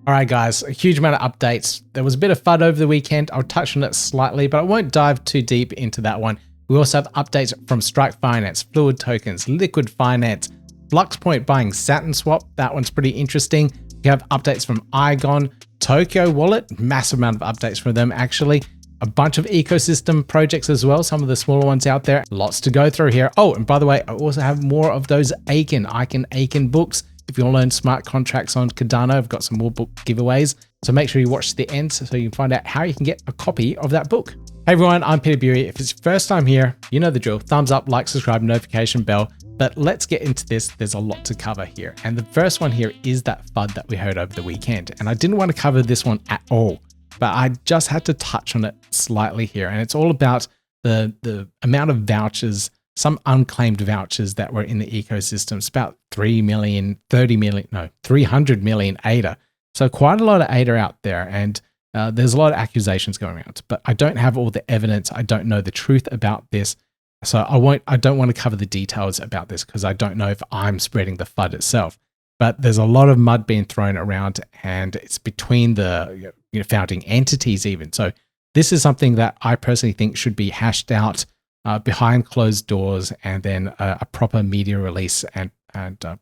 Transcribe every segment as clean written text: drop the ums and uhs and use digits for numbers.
All right, guys, a huge amount of updates. There was a bit of FUD over the weekend. I'll touch on it slightly, but I won't dive too deep into that one. We also have updates from Strike Finance, FluidTokens, Liqwid Finance, Fluxpoint buying SaturnSwap. That one's pretty interesting. We have updates from Iagon, Tokeo Wallet, massive amount of updates from them actually. A bunch of ecosystem projects as well, some of the smaller ones out there. Lots to go through here. Oh, and by the way, I also have more of those Aiken books. If you want to learn smart contracts on Cardano, I've got some more book giveaways. So make sure you watch to the end so you can find out how you can get a copy of that book. Hey everyone, I'm Peter Bury. If it's your first time here, you know the drill. Thumbs up, like, subscribe, notification bell. But let's get into this. There's a lot to cover here. And the first one here is that FUD that we heard over the weekend. And I didn't want to cover this one at all, but I just had to touch on it slightly here. And it's all about the amount of vouchers, some unclaimed vouchers that were in the ecosystem. It's about 300 million ADA. So quite a lot of ADA out there. And there's a lot of accusations going around, but I don't have all the evidence. I don't know the truth about this. So I don't want to cover the details about this because I don't know if I'm spreading the FUD itself. But there's a lot of mud being thrown around, and it's between the founding entities even. So this is something that I personally think should be hashed out behind closed doors, and then a proper media release and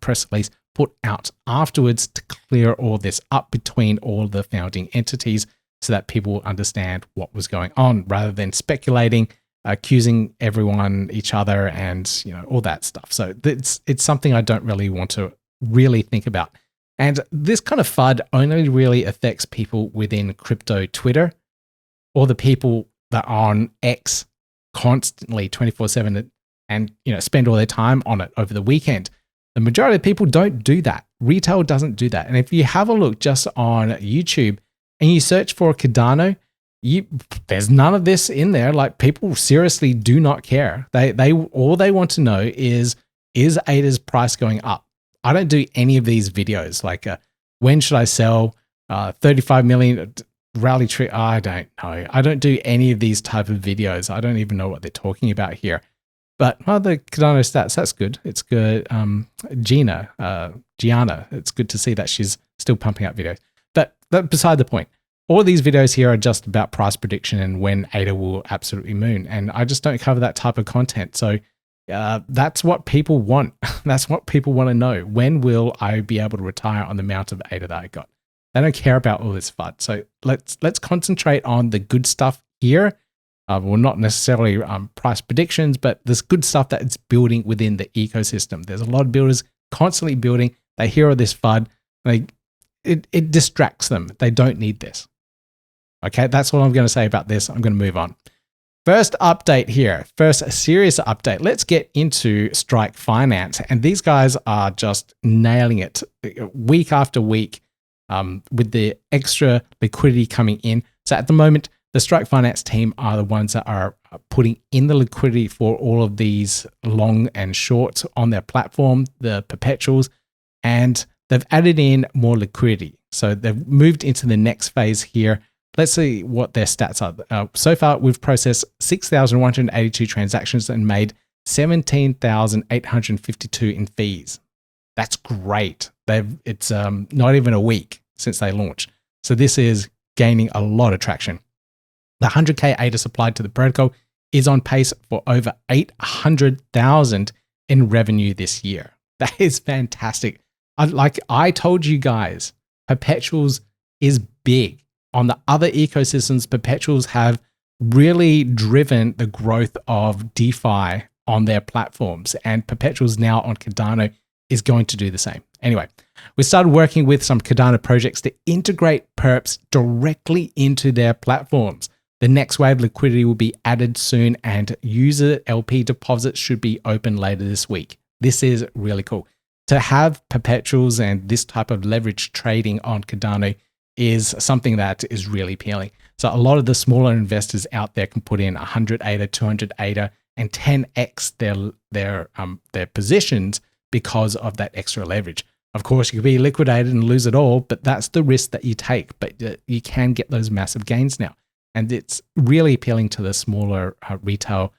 press release put out afterwards to clear all this up between all the founding entities so that people will understand what was going on rather than speculating, accusing everyone, each other, and all that stuff. So it's something I don't really want to really think about. And this kind of FUD only really affects people within crypto Twitter or the people that are on X constantly 24/7 and spend all their time on it over the weekend. The majority of people don't do that. Retail doesn't do that. And if you have a look just on YouTube and you search for Cardano, there's none of this in there. Like, people seriously do not care. They all they want to know is ADA's price going up? I don't do any of these videos. Like, when should I sell 35 million rally tree? I don't know. I don't do any of these type of videos. I don't even know what they're talking about here. But the Cardano stats, that's good. It's good. Gianna, it's good to see that she's still pumping out videos. But beside the point. All of these videos here are just about price prediction and when ADA will absolutely moon. And I just don't cover that type of content. So that's what people want. That's what people want to know. When will I be able to retire on the amount of ADA that I got? They don't care about all this FUD. So let's concentrate on the good stuff here. Well, not necessarily price predictions, but there's good stuff that it's building within the ecosystem. There's a lot of builders constantly building. They hear all this FUD. It distracts them. They don't need this. Okay, that's all I'm going to say about this. I'm going to move on. First update here. First serious update. Let's get into Strike Finance. And these guys are just nailing it week after week with the extra liquidity coming in. So at the moment, the Strike Finance team are the ones that are putting in the liquidity for all of these long and short on their platform, the Perpetuals, and they've added in more liquidity. So they've moved into the next phase here. Let's see what their stats are. So far, we've processed 6,182 transactions and made 17,852 in fees. That's great. It's not even a week since they launched. So this is gaining a lot of traction. The 100K ADA supplied to the protocol is on pace for over 800,000 in revenue this year. That is fantastic. Like I told you guys, Perpetuals is big. On the other ecosystems, Perpetuals have really driven the growth of DeFi on their platforms, and Perpetuals now on Cardano is going to do the same. Anyway, we started working with some Cardano projects to integrate perps directly into their platforms. The next wave liquidity will be added soon, and user LP deposits should be open later this week. This is really cool. To have Perpetuals and this type of leverage trading on Cardano is something that is really appealing. So a lot of the smaller investors out there can put in 100 ADA, 200 ADA, and 10x their positions because of that extra leverage. Of course, you could be liquidated and lose it all, but that's the risk that you take. But you can get those massive gains now. And it's really appealing to the smaller retail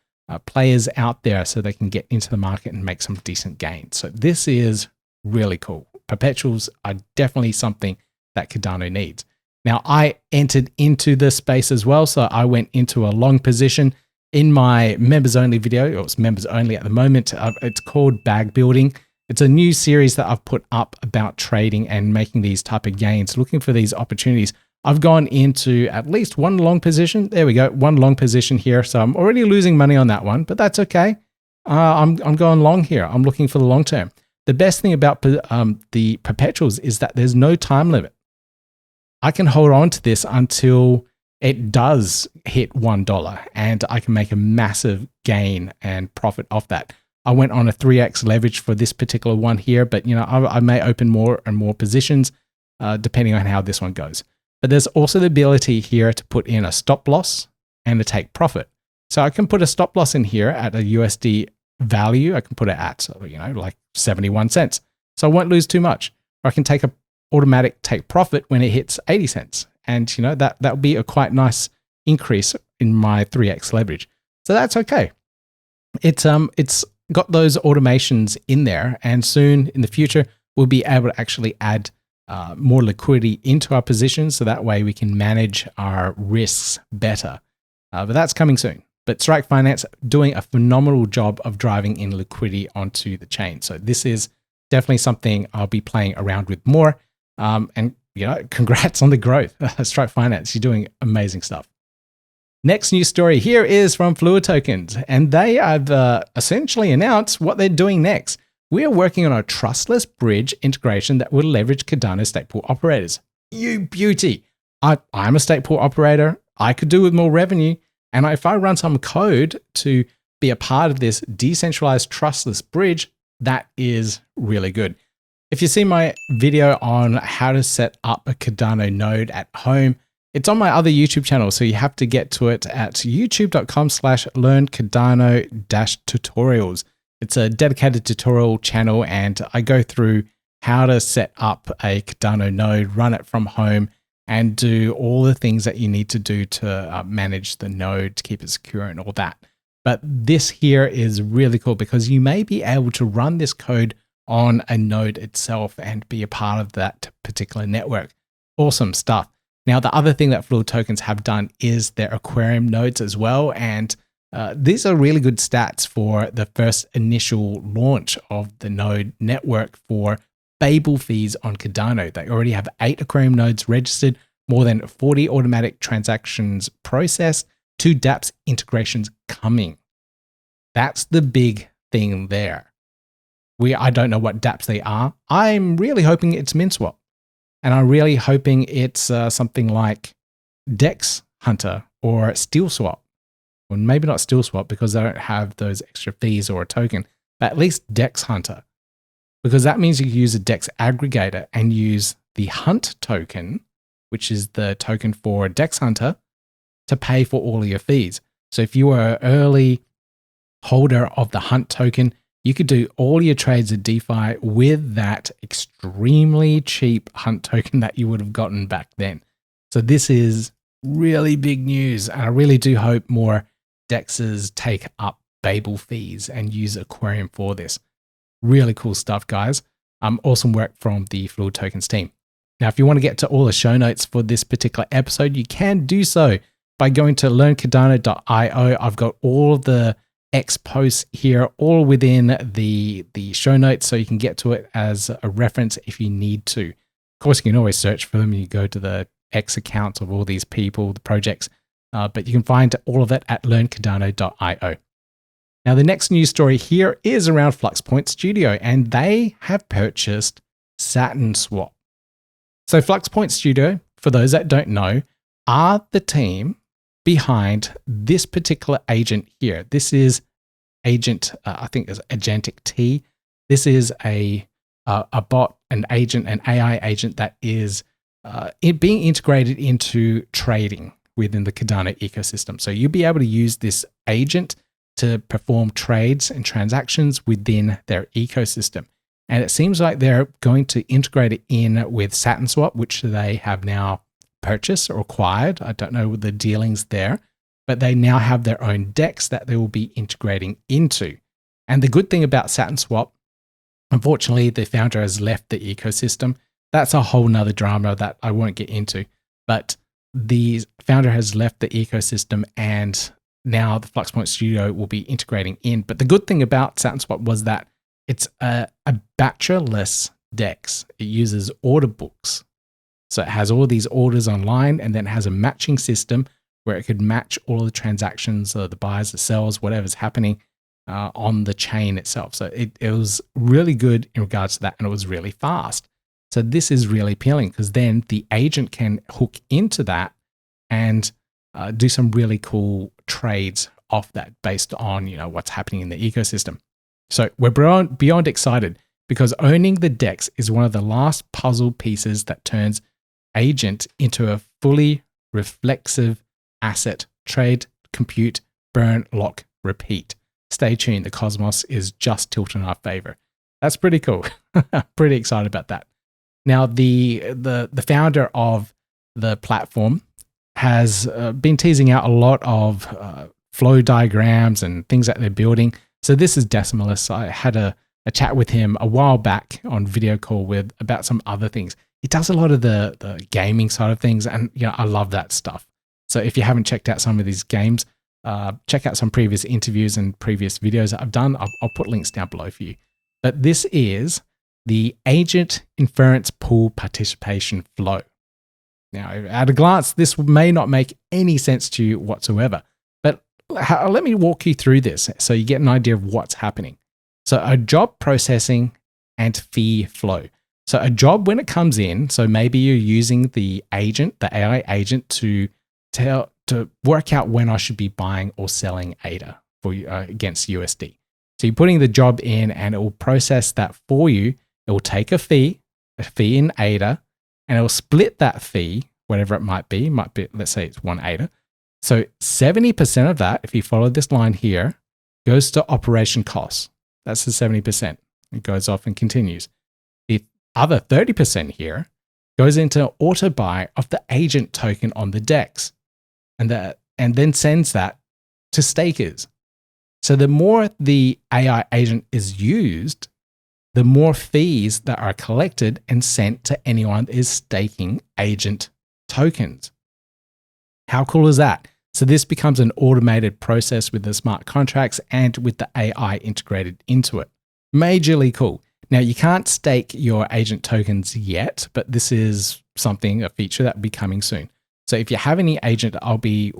players out there so they can get into the market and make some decent gains. So this is really cool. Perpetuals are definitely something that Cardano needs. Now, I entered into this space as well, so I went into a long position in my members only video, or it's members only at the moment. It's called Bag Building. It's a new series that I've put up about trading and making these type of gains, looking for these opportunities. I've gone into at least one long position. There we go, one long position here. So I'm already losing money on that one, but that's okay. I'm going long here. I'm looking for the long term. The best thing about the Perpetuals is that there's no time limit. I can hold on to this until it does hit $1 and I can make a massive gain and profit off that. I went on a 3x leverage for this particular one here, but I may open more and more positions depending on how this one goes. But there's also the ability here to put in a stop loss and a take profit. So I can put a stop loss in here at a USD value. I can put it at, like 71 cents. So I won't lose too much. Or I can take a automatic take profit when it hits 80 cents. And that would be a quite nice increase in my 3x leverage. So that's okay. It's got those automations in there, and soon in the future we'll be able to actually add more liquidity into our positions, so that way we can manage our risks better. But that's coming soon. But Strike Finance doing a phenomenal job of driving in liquidity onto the chain. So this is definitely something I'll be playing around with more. And congrats on the growth. Strike Finance, you're doing amazing stuff. Next news story here is from FluidTokens, and they have essentially announced what they're doing next. We are working on a trustless bridge integration that will leverage Cardano stake pool operators. You beauty! I'm a stake pool operator. I could do with more revenue, and if I run some code to be a part of this decentralized trustless bridge, that is really good. If you see my video on how to set up a Cardano node at home, it's on my other YouTube channel, so you have to get to it at youtube.com/learncardano-tutorials. It's a dedicated tutorial channel, and I go through how to set up a Cardano node, run it from home, and do all the things that you need to do to manage the node, to keep it secure and all that. But this here is really cool because you may be able to run this code on a node itself and be a part of that particular network. Awesome stuff. Now, the other thing that FluidTokens have done is their Aquarium nodes as well. And these are really good stats for the first initial launch of the node network for Babel fees on Cardano. They already have 8 Aquarium nodes registered, more than 40 automatic transactions processed, 2 dApps integrations coming. That's the big thing there. I don't know what dApps they are. I'm really hoping it's MinSwap. And I'm really hoping it's something like Dex Hunter or SteelSwap. Well, maybe not SteelSwap because they don't have those extra fees or a token, but at least Dex Hunter. Because that means you can use a Dex aggregator and use the Hunt token, which is the token for Dex Hunter, to pay for all of your fees. So if you were an early holder of the Hunt token, you could do all your trades of DeFi with that extremely cheap Hunt token that you would have gotten back then. So this is really big news. And I really do hope more DEXs take up Babel fees and use Aquarium for this. Really cool stuff, guys. Awesome work from the FluidTokens team. Now, if you want to get to all the show notes for this particular episode, you can do so by going to learncardano.io. I've got all the X posts here, all within the show notes, so you can get to it as a reference if you need to. Of course, you can always search for them. You go to the X accounts of all these people, the projects, but you can find all of it at learncardano.io. Now, the next news story here is around Fluxpoint Studio, and they have purchased SaturnSwap. So Fluxpoint Studio, for those that don't know, are the team behind this particular agent here. This is agent, I think it's Agentic T. This is a bot, an agent, an AI agent that is being integrated into trading within the Cardano ecosystem. So you'll be able to use this agent to perform trades and transactions within their ecosystem. And it seems like they're going to integrate it in with SaturnSwap, which they have now purchased or acquired. I don't know the dealings there, but they now have their own DEX that they will be integrating into. And the good thing about SaturnSwap, unfortunately, the founder has left the ecosystem. that's a whole nother drama that I won't get into. But the founder has left the ecosystem, and now the Fluxpoint Studio will be integrating in. But the good thing about SaturnSwap was that it's a batcherless DEX. It uses order books. So it has all these orders online, and then it has a matching system where it could match all the transactions, the buyers, the sellers, whatever's happening on the chain itself. So it was really good in regards to that, and it was really fast. So this is really appealing because then the agent can hook into that and do some really cool trades off that based on what's happening in the ecosystem. So we're beyond excited because owning the DEX is one of the last puzzle pieces that turns agent into a fully reflexive asset. Trade, compute, burn, lock, repeat. Stay tuned. The cosmos is just tilting in our favor. That's pretty cool. Pretty excited about that. Now, the founder of the platform has been teasing out a lot of flow diagrams and things that they're building. So this is Decimalist. I had a chat with him a while back on video call about some other things. He does a lot of the gaming side of things, and I love that stuff. So if you haven't checked out some of these games, check out some previous interviews and previous videos that I've done. I'll put links down below for you. But this is the Agent Inference Pool Participation Flow. Now, at a glance, this may not make any sense to you whatsoever, but let me walk you through this so you get an idea of what's happening. So a job processing and fee flow. So a job, when it comes in, so maybe you're using the agent, the AI agent, to work out when I should be buying or selling ADA for you against USD. So you're putting the job in, and it will process that for you. It will take a fee in ADA, and it will split that fee, whatever it might be, let's say it's 1 ADA. So 70% of that, if you follow this line here, goes to operation costs. That's the 70%. It goes off and continues. The other 30% here goes into auto buy of the agent token on the DEX, and then sends that to stakers. So the more the AI agent is used, the more fees that are collected and sent to anyone that is staking agent tokens. How cool is that? So this becomes an automated process with the smart contracts and with the AI integrated into it. Majorly cool. Now, you can't stake your agent tokens yet, but this is a feature that will be coming soon. So if you have any agent, I'll be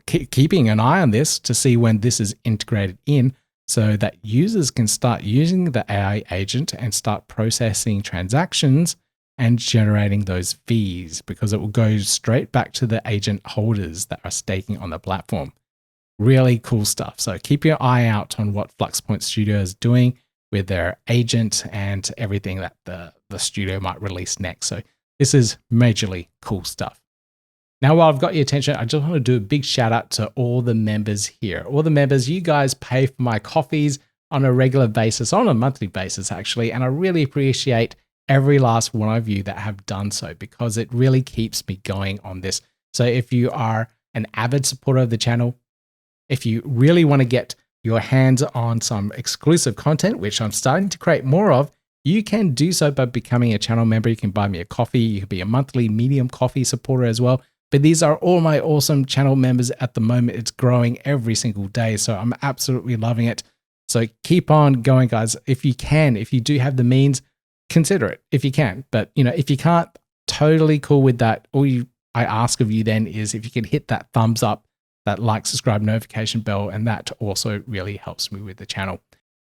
keeping an eye on this to see when this is integrated in, so that users can start using the AI agent and start processing transactions and generating those fees, because it will go straight back to the agent holders that are staking on the platform. Really cool stuff. So keep your eye out on what Fluxpoint Studio is doing with their agent and everything that the studio might release next. So this is majorly cool stuff. Now, while I've got your attention, I just want to do a big shout out to all the members here. All the members, you guys pay for my coffees on a regular basis, on a monthly basis actually, and I really appreciate every last one of you that have done so, because it really keeps me going on this. So if you are an avid supporter of the channel, if you really want to get your hands on some exclusive content, which I'm starting to create more of, you can do so by becoming a channel member. You can buy me a coffee. You can be a monthly medium coffee supporter as well. But these are all my awesome channel members at the moment. It's growing every single day, so I'm absolutely loving it. So keep on going, guys. If you can, if you do have the means, consider it if you can. But if you can't, totally cool with that. All I ask of you then is if you can hit that thumbs up, that like, subscribe, notification bell, and that also really helps me with the channel.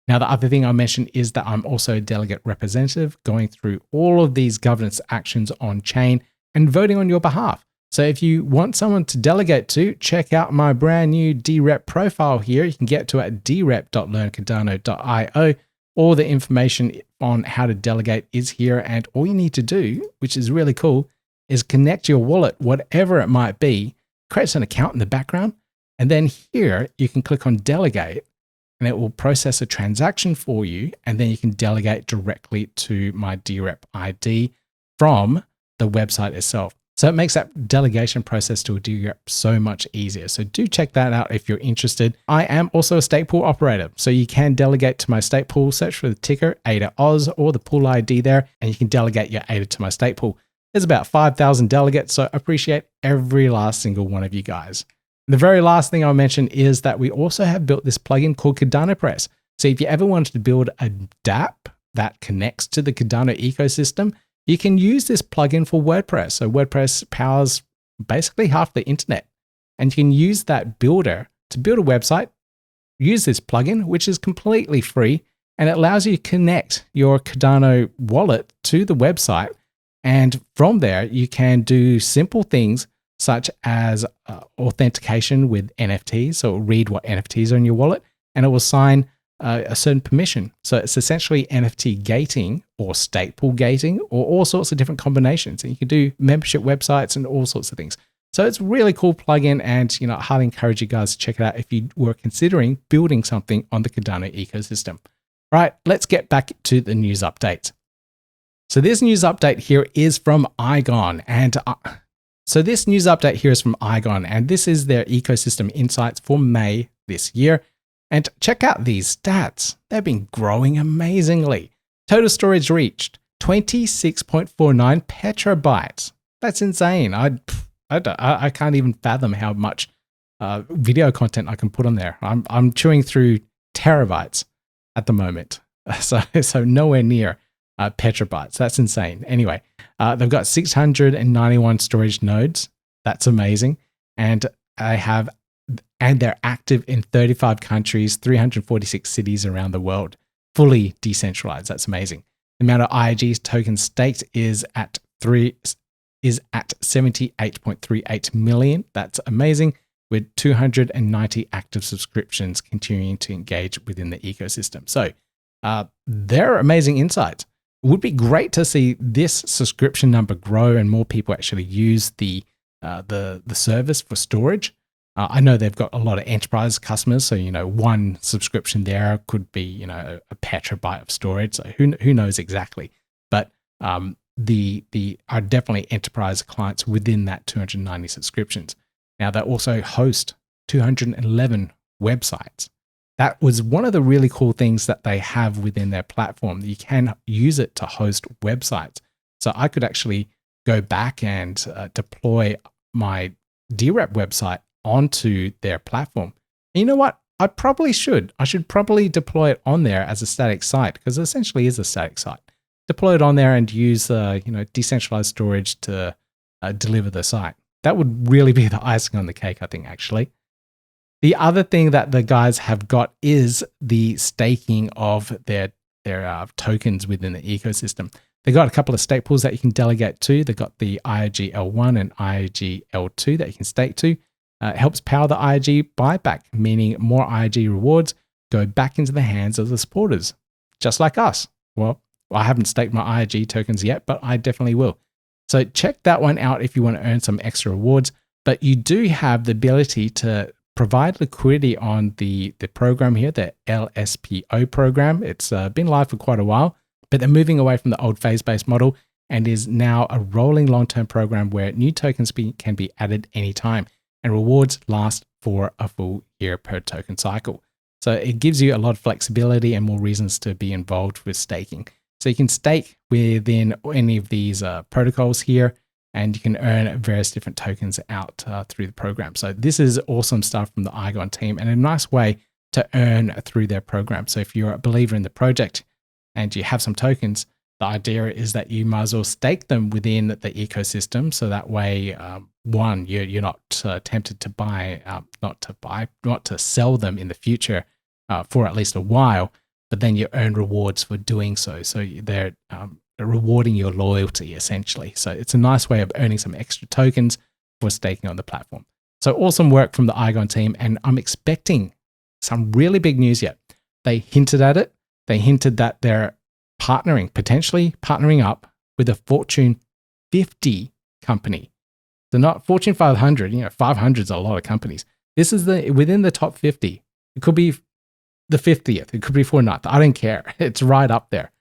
Now, the other thing I mentioned is that I'm also a delegate representative, going through all of these governance actions on chain and voting on your behalf. So if you want someone to delegate to, check out my brand new DREP profile here. You can get to it at drep.learncardano.io. All the information on how to delegate is here, and all you need to do, which is really cool, is connect your wallet, whatever it might be, create an account in the background, and then here you can click on delegate, and it will process a transaction for you, and then you can delegate directly to my DREP ID from the website itself. So it makes that delegation process to Bodega so much easier. So do check that out if you're interested. I am also a stake pool operator. So you can delegate to my stake pool, search for the ticker ADAOZ or the pool ID there, and you can delegate your ADA to my stake pool. There's about 5,000 delegates, so I appreciate every last single one of you guys. The very last thing I'll mention is that we also have built this plugin called Cardano Press. So if you ever wanted to build a dApp that connects to the Cardano ecosystem, you can use this plugin for WordPress. So WordPress powers basically half the internet. And you can use that builder to build a website, use this plugin, which is completely free, and it allows you to connect your Cardano wallet to the website. And from there, you can do simple things such as authentication with NFTs. So it will read what NFTs are in your wallet, and it will sign a certain permission. So it's essentially NFT gating or stake pool gating or all sorts of different combinations. And you can do membership websites and all sorts of things. So it's a really cool plugin, and I highly encourage you guys to check it out if you were considering building something on the Cardano ecosystem. All right, let's get back to the news update. So this news update here is from Iagon, and this is their ecosystem insights for May this year. And check out these stats. They've been growing amazingly. Total storage reached 26.49 petabytes. That's insane. I can't even fathom how much video content I can put on there. I'm chewing through terabytes at the moment. So nowhere near petabytes. That's insane. Anyway, they've got 691 storage nodes. That's amazing. And they're active in 35 countries, 346 cities around the world, fully decentralized. That's amazing. The amount of IAG tokens staked is at 78.38 million. That's amazing, with 290 active subscriptions continuing to engage within the ecosystem. So they're amazing insights. It would be great to see this subscription number grow and more people actually use the service for storage. I know they've got a lot of enterprise customers, so one subscription there could be a petabyte of storage. So who knows exactly? But the are definitely enterprise clients within that 290 subscriptions. Now they also host 211 websites. That was one of the really cool things that they have within their platform. You can use it to host websites. So I could actually go back and deploy my DREP website onto their platform. And you know what? I should probably deploy it on there as a static site, because it essentially is a static site. Deploy it on there and use decentralized storage to deliver the site. That would really be the icing on the cake, I think, actually. The other thing that the guys have got is the staking of their tokens within the ecosystem. They got a couple of stake pools that you can delegate to. They've got the IAG L1 and IAG L2 that you can stake to. It helps power the IAG buyback, meaning more IAG rewards go back into the hands of the supporters, just like us. Well, I haven't staked my IAG tokens yet, but I definitely will. So check that one out if you want to earn some extra rewards. But you do have the ability to provide liquidity on the program here, the LSPO program. It's been live for quite a while, but they're moving away from the old phase-based model and is now a rolling long-term program where new tokens can be added anytime, and rewards last for a full year per token cycle. So it gives you a lot of flexibility and more reasons to be involved with staking. So you can stake within any of these protocols here, and you can earn various different tokens out through the program. So this is awesome stuff from the Iagon team, and a nice way to earn through their program. So if you're a believer in the project and you have some tokens, the idea is that you might as well stake them within the ecosystem. So that way, one, you're not tempted to buy, not to sell them in the future for at least a while, but then you earn rewards for doing so. So they're rewarding your loyalty essentially. So it's a nice way of earning some extra tokens for staking on the platform. So awesome work from the Iagon team, and I'm expecting some really big news yet. They hinted at it. They hinted that they're potentially partnering up with a Fortune 50 company. So not Fortune 500, 500 is a lot of companies. This is within the top 50. It could be the 50th. It could be 49th. I don't care. It's right up there.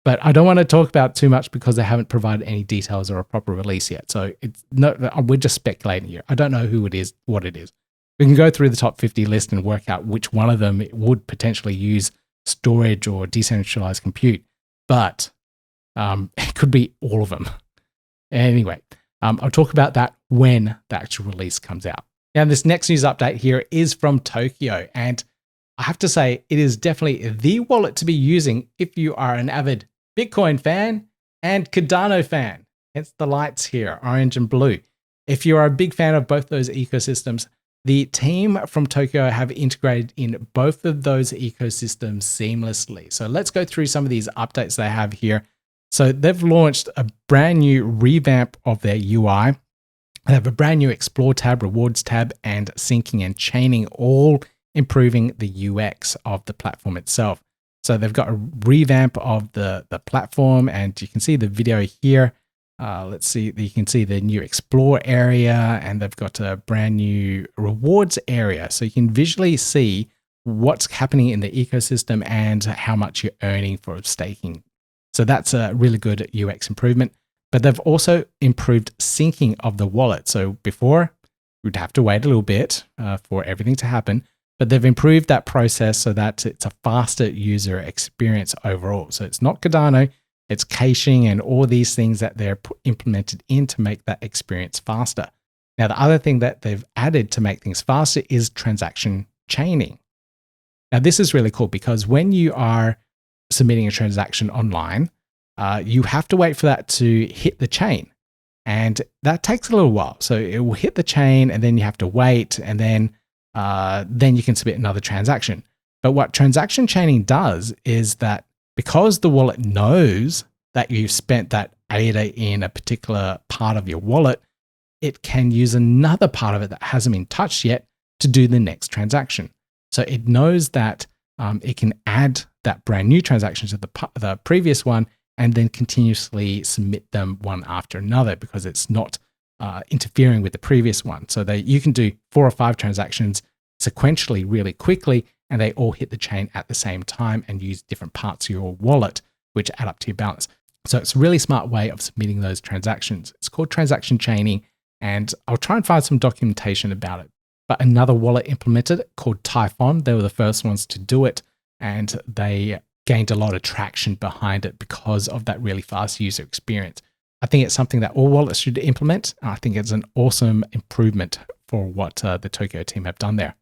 But I don't want to talk about too much because they haven't provided any details or a proper release yet. So it's no, we're just speculating here. I don't know who it is, what it is. We can go through the top 50 list and work out which one of them would potentially use storage or decentralized compute, but it could be all of them. Anyway, I'll talk about that when the actual release comes out. Now, this next news update here is from Tokeo, and I have to say it is definitely the wallet to be using if you are an avid Bitcoin fan and Cardano fan. Hence the lights here, orange and blue. If you are a big fan of both those ecosystems, the team from Tokeo have integrated in both of those ecosystems seamlessly. So let's go through some of these updates they have here. So they've launched a brand new revamp of their UI. They have a brand new Explore tab, Rewards tab, and syncing and chaining, all improving the UX of the platform itself. So they've got a revamp of the platform, and you can see the video here. Let's see, you can see the new Explore area, and they've got a brand new Rewards area. So you can visually see what's happening in the ecosystem and how much you're earning for staking. So that's a really good UX improvement. But they've also improved syncing of the wallet. So before, we'd have to wait a little bit for everything to happen. But they've improved that process so that it's a faster user experience overall. So it's not Cardano, it's caching and all these things that they're implemented in to make that experience faster. Now, the other thing that they've added to make things faster is transaction chaining. Now, this is really cool because when you are submitting a transaction online, you have to wait for that to hit the chain. And that takes a little while. So it will hit the chain and then you have to wait, and then you can submit another transaction. But what transaction chaining does is that because the wallet knows that you've spent that ADA in a particular part of your wallet, it can use another part of it that hasn't been touched yet to do the next transaction. So it knows that it can add that brand new transaction to the previous one and then continuously submit them one after another because it's not interfering with the previous one. So you can do 4 or 5 transactions sequentially really quickly, and they all hit the chain at the same time and use different parts of your wallet, which add up to your balance. So it's a really smart way of submitting those transactions. It's called transaction chaining, and I'll try and find some documentation about it. But another wallet implemented it called Typhon. They were the first ones to do it, and they gained a lot of traction behind it because of that really fast user experience. I think it's something that all wallets should implement. I think it's an awesome improvement for what the Tokeo team have done there.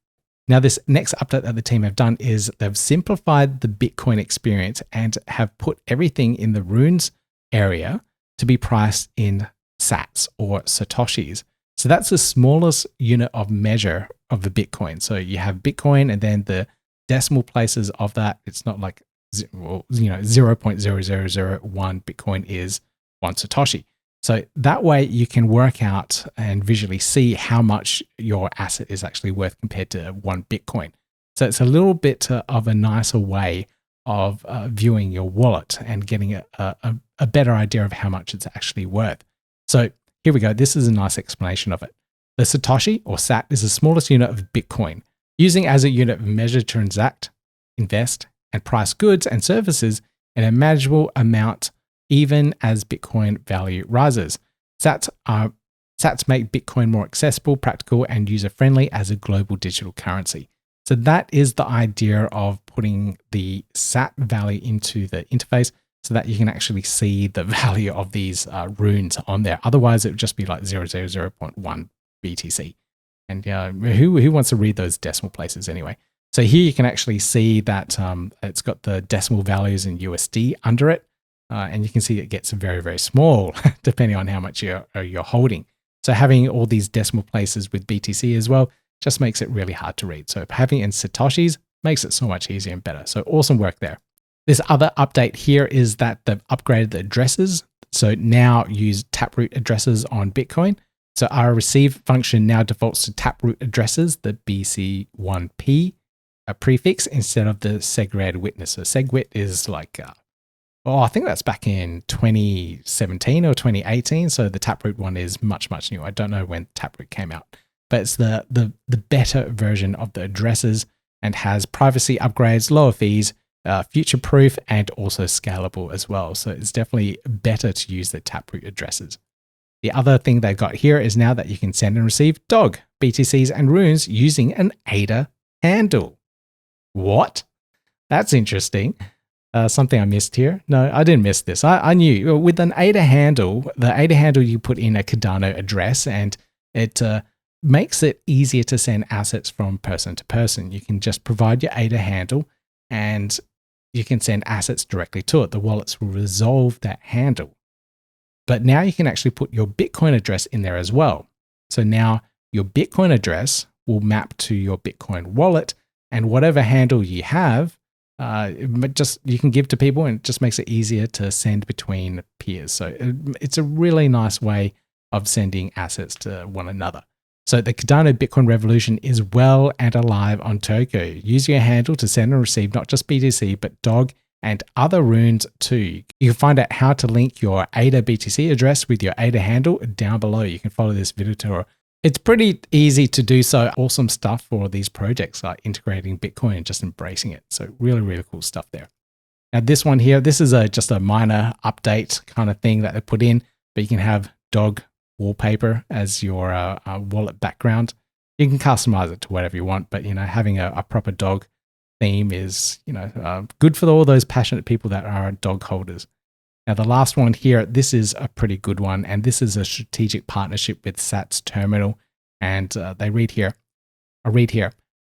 Now, this next update that the team have done is they've simplified the Bitcoin experience and have put everything in the runes area to be priced in sats or satoshis. So that's the smallest unit of measure of the Bitcoin. So you have Bitcoin and then the decimal places of that. It's not like 0.0001 Bitcoin is 1 satoshi. So that way you can work out and visually see how much your asset is actually worth compared to 1 Bitcoin. So it's a little bit of a nicer way of viewing your wallet and getting a better idea of how much it's actually worth. So here we go. This is a nice explanation of it. The Satoshi or Sat is the smallest unit of Bitcoin, using as a unit of measure to transact, invest, and price goods and services in a manageable amount even as Bitcoin value rises. Sats make Bitcoin more accessible, practical, and user-friendly as a global digital currency. So that is the idea of putting the Sat value into the interface so that you can actually see the value of these runes on there. Otherwise, it would just be like 0.1 BTC. And who wants to read those decimal places anyway? So here you can actually see that it's got the decimal values in USD under it. And you can see it gets very, very small depending on how much you're holding. So having all these decimal places with BTC as well just makes it really hard to read. So having it in Satoshis makes it so much easier and better. So awesome work there. This other update here is that they've upgraded the addresses. So now use Taproot addresses on Bitcoin. So our receive function now defaults to Taproot addresses, the BC1P prefix instead of the segregated witness. So segwit is like I think that's back in 2017 or 2018. So the Taproot one is much, much newer. I don't know when Taproot came out, but it's the better version of the addresses and has privacy upgrades, lower fees, future-proof and also scalable as well. So it's definitely better to use the Taproot addresses. The other thing they've got here is now that you can send and receive DOG, BTCs, and runes using an ADA handle. What? That's interesting. Something I missed here. No, I didn't miss this. I knew with an ADA handle, the ADA handle, you put in a Cardano address and it makes it easier to send assets from person to person. You can just provide your ADA handle and you can send assets directly to it. The wallets will resolve that handle. But now you can actually put your Bitcoin address in there as well. So now your Bitcoin address will map to your Bitcoin wallet, and whatever handle you have, you can give to people, and it just makes it easier to send between peers. So it's a really nice way of sending assets to one another. So the Cardano Bitcoin revolution is well and alive on Tokyo. Use your handle to send and receive not just BTC, but DOG and other runes too. You can find out how to link your ADA BTC address with your ADA handle down below. You can follow this video tutorial. It's pretty easy to do so. Awesome stuff for these projects like integrating Bitcoin and just embracing it. So really, really cool stuff there. Now this one here, this is just a minor update kind of thing that they put in, but you can have DOG wallpaper as your wallet background. You can customize it to whatever you want, but having a proper DOG theme is good for all those passionate people that are DOG holders. Now the last one here, this is a pretty good one, and this is a strategic partnership with Sats Terminal, and I read here,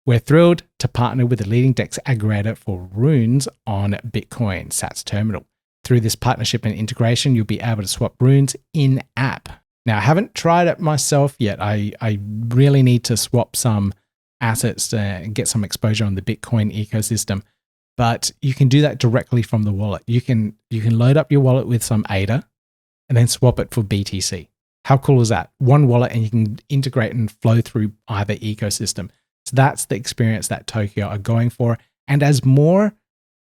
we're thrilled to partner with the leading DEX aggregator for runes on Bitcoin, Sats Terminal. Through this partnership and integration, you'll be able to swap runes in-app. Now I haven't tried it myself yet. I really need to swap some assets to get some exposure on the Bitcoin ecosystem, but you can do that directly from the wallet. You can load up your wallet with some ADA and then swap it for BTC. How cool is that? One wallet, and you can integrate and flow through either ecosystem. So that's the experience that Tokeo are going for. And as more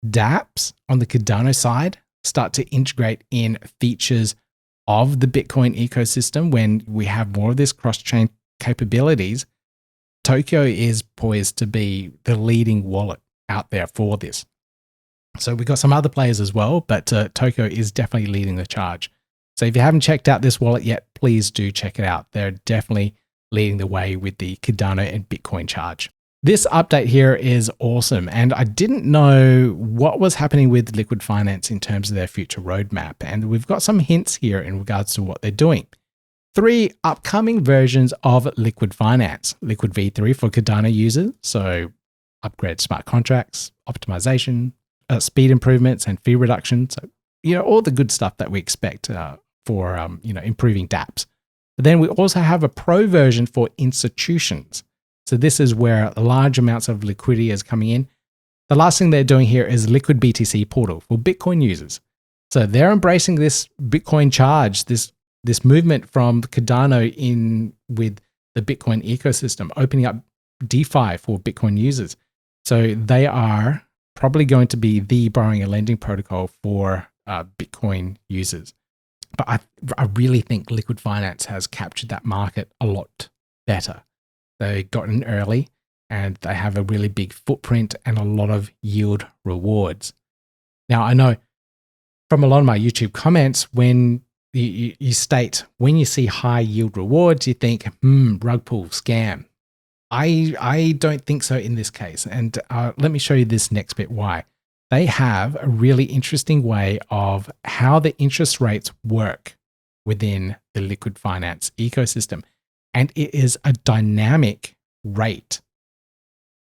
dApps on the Cardano side start to integrate in features of the Bitcoin ecosystem, when we have more of this cross-chain capabilities, Tokeo is poised to be the leading wallet out there for this. So we've got some other players as well, but Tokeo is definitely leading the charge. So if you haven't checked out this wallet yet, please do check it out. They're definitely leading the way with the Cardano and Bitcoin charge. This update here is awesome, and I didn't know what was happening with Liqwid Finance in terms of their future roadmap, and we've got some hints here in regards to what they're doing. 3 upcoming versions of Liqwid Finance. Liqwid V3 for Cardano users, so upgrade smart contracts, optimization, speed improvements, and fee reduction. So, all the good stuff that we expect for, improving dApps. But then we also have a pro version for institutions. So this is where large amounts of liquidity is coming in. The last thing they're doing here is Liqwid BTC portal for Bitcoin users. So they're embracing this Bitcoin charge, this movement from Cardano in with the Bitcoin ecosystem, opening up DeFi for Bitcoin users. So they are probably going to be the borrowing and lending protocol for Bitcoin users. But I really think Liqwid Finance has captured that market a lot better. They got in early and they have a really big footprint and a lot of yield rewards. Now, I know from a lot of my YouTube comments, when you state, when you see high yield rewards, you think, rug pull, scam. I don't think so in this case. And let me show you this next bit why. They have a really interesting way of how the interest rates work within the Liqwid Finance ecosystem. And it is a dynamic rate.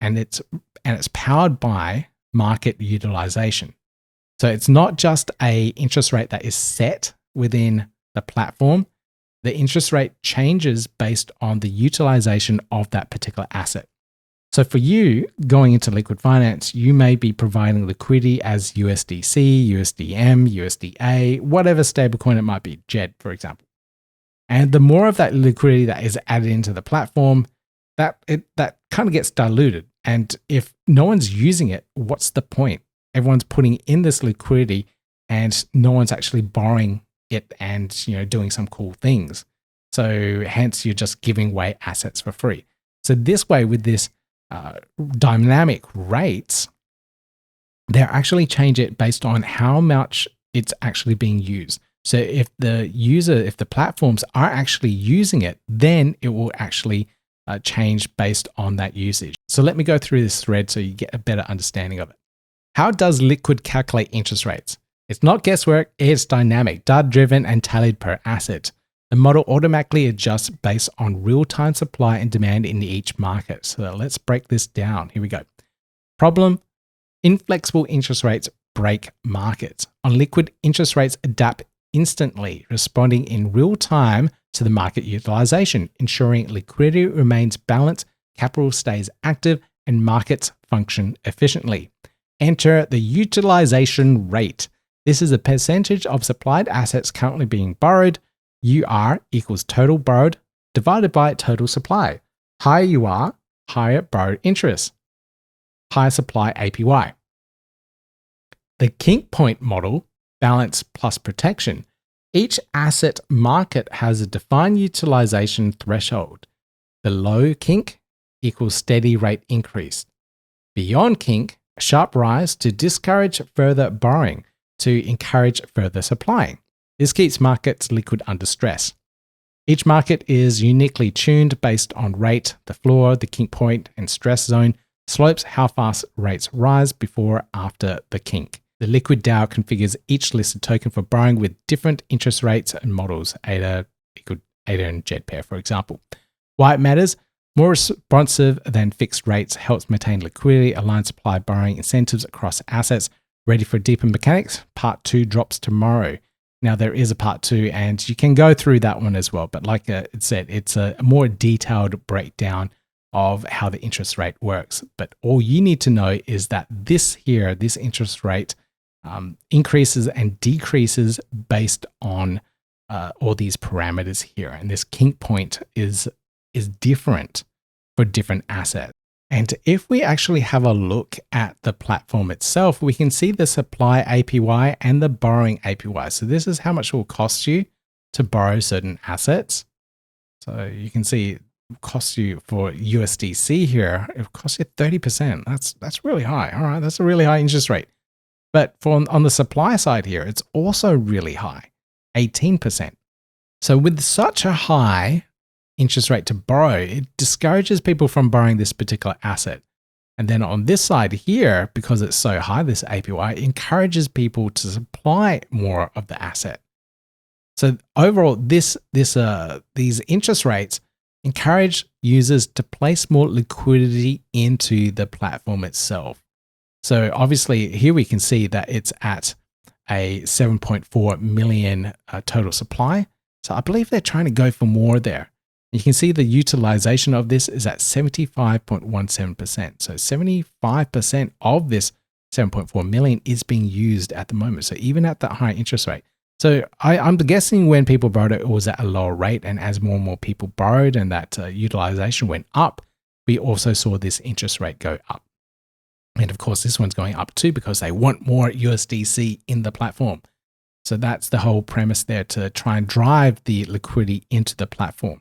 And it's powered by market utilization. So it's not just an interest rate that is set within the platform. The interest rate changes based on the utilization of that particular asset. So for you going into Liqwid Finance, you may be providing liquidity as USDC, USDM, USDA, whatever stablecoin it might be, JED, for example. And the more of that liquidity that is added into the platform, that kind of gets diluted. And if no one's using it, what's the point? Everyone's putting in this liquidity and no one's actually borrowing it and doing some cool things. So hence you're just giving away assets for free. So this way, with this dynamic rates, They'll actually change it based on how much it's actually being used. So if the platforms are actually using it, then it will actually change based on that usage. So let me go through this thread so you get a better understanding of it. How does Liqwid calculate interest rates? It's not guesswork, it's dynamic, data-driven, and tallied per asset. The model automatically adjusts based on real-time supply and demand in each market. So let's break this down. Here we go. Problem: inflexible interest rates break markets. On Liqwid, interest rates adapt instantly, responding in real time to the market utilization, ensuring liquidity remains balanced, capital stays active, and markets function efficiently. Enter the utilization rate. This is a percentage of supplied assets currently being borrowed. UR equals total borrowed divided by total supply. Higher you are, higher borrowed interest. Higher supply APY. The kink point model, balance plus protection. Each asset market has a defined utilization threshold. Below kink equals steady rate increase. Beyond kink, a sharp rise to discourage further borrowing, to encourage further supplying. This keeps markets liquid under stress. Each market is uniquely tuned based on rate, the floor, the kink point, and stress zone, slopes how fast rates rise before after the kink. The Liqwid DAO configures each listed token for borrowing with different interest rates and models, ADA, Liqwid, ADA and JetPair, for example. Why it matters? More responsive than fixed rates, helps maintain liquidity, align supply borrowing incentives across assets. Ready for deeper mechanics? Part 2 drops tomorrow. Now there is a part 2 and you can go through that one as well. But like it said, it's a more detailed breakdown of how the interest rate works. But all you need to know is that this interest rate increases and decreases based on all these parameters here. And this kink point is different for different assets. And if we actually have a look at the platform itself, we can see the supply APY and the borrowing APY. So this is how much it will cost you to borrow certain assets. So you can see it costs you for USDC here, it costs you 30%. That's really high. All right, that's a really high interest rate. But on the supply side here, it's also really high, 18%. So with such a high interest rate to borrow, it discourages people from borrowing this particular asset. And then on this side here, because it's so high, this APY encourages people to supply more of the asset. So overall, these interest rates encourage users to place more liquidity into the platform itself. So obviously here we can see that it's at a 7.4 million total supply. So I believe they're trying to go for more there. You can see the utilization of this is at 75.17%. So 75% of this 7.4 million is being used at the moment. So even at that high interest rate. So I'm guessing when people borrowed it was at a lower rate, and as more and more people borrowed and that utilization went up, we also saw this interest rate go up. And of course, this one's going up too because they want more USDC in the platform. So that's the whole premise there, to try and drive the liquidity into the platform.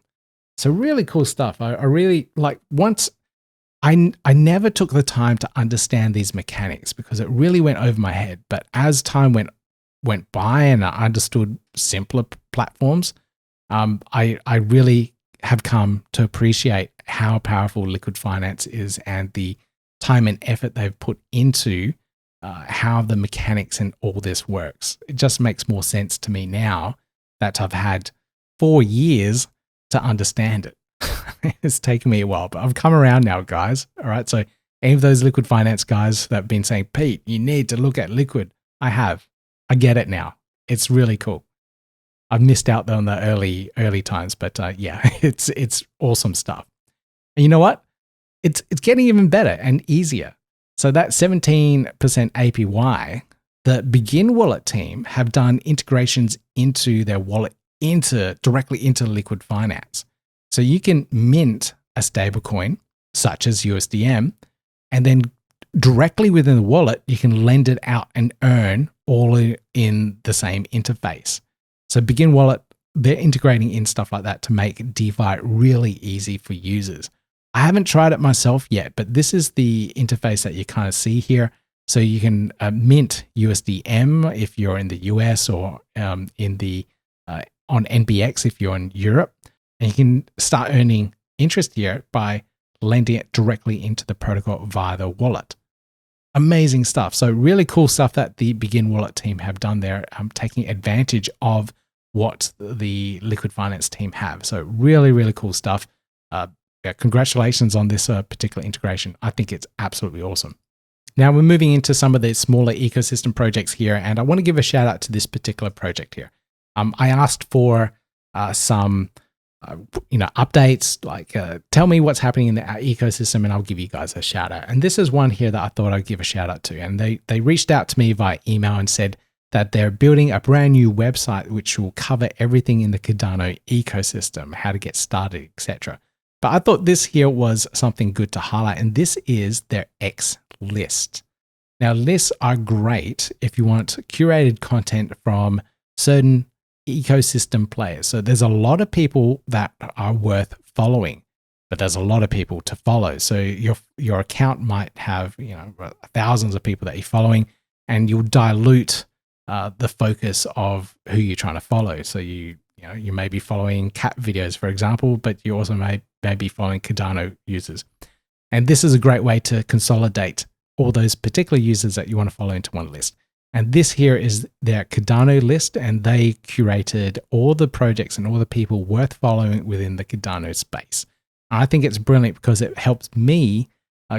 So really cool stuff. I really like, once I never took the time to understand these mechanics because it really went over my head. But as time went by and I understood simpler platforms, I really have come to appreciate how powerful Liqwid Finance is and the time and effort they've put into how the mechanics and all this works. It just makes more sense to me now that I've had 4 years to understand it. It's taken me a while, but I've come around now, guys. All right. So any of those Liqwid Finance guys that have been saying, Pete, you need to look at Liqwid. I have. I get it now. It's really cool. I've missed out on the early times, but yeah, it's awesome stuff. And you know what? It's getting even better and easier. So that 17% APY, the Begin Wallet team have done integrations into their wallet directly into Liqwid Finance. So you can mint a stablecoin such as USDM, and then directly within the wallet, you can lend it out and earn all in the same interface. So Begin Wallet, they're integrating in stuff like that to make DeFi really easy for users. I haven't tried it myself yet, but this is the interface that you kind of see here. So you can mint USDM if you're in the US, or on NBX if you're in Europe. And you can start earning interest here by lending it directly into the protocol via the wallet. Amazing stuff. So really cool stuff that the Begin Wallet team have done there, taking advantage of what the Liqwid Finance team have. So really, really cool stuff. Congratulations on this particular integration. I think it's absolutely awesome. Now we're moving into some of the smaller ecosystem projects here, and I want to give a shout out to this particular project here. I asked for some updates, like tell me what's happening in the ecosystem, and I'll give you guys a shout out. And this is one here that I thought I'd give a shout out to. And they reached out to me via email and said that they're building a brand new website which will cover everything in the Cardano ecosystem, how to get started, etc. But I thought this here was something good to highlight, and this is their X list. Now, lists are great if you want curated content from certain ecosystem players. So there's a lot of people that are worth following, but there's a lot of people to follow. So your account might have thousands of people that you're following, and you'll dilute the focus of who you're trying to follow. So you may be following cat videos, for example, but you also may be following Cardano users. And this is a great way to consolidate all those particular users that you want to follow into one list. And this here is their Cardano list, and they curated all the projects and all the people worth following within the Cardano space. And I think it's brilliant because it helps me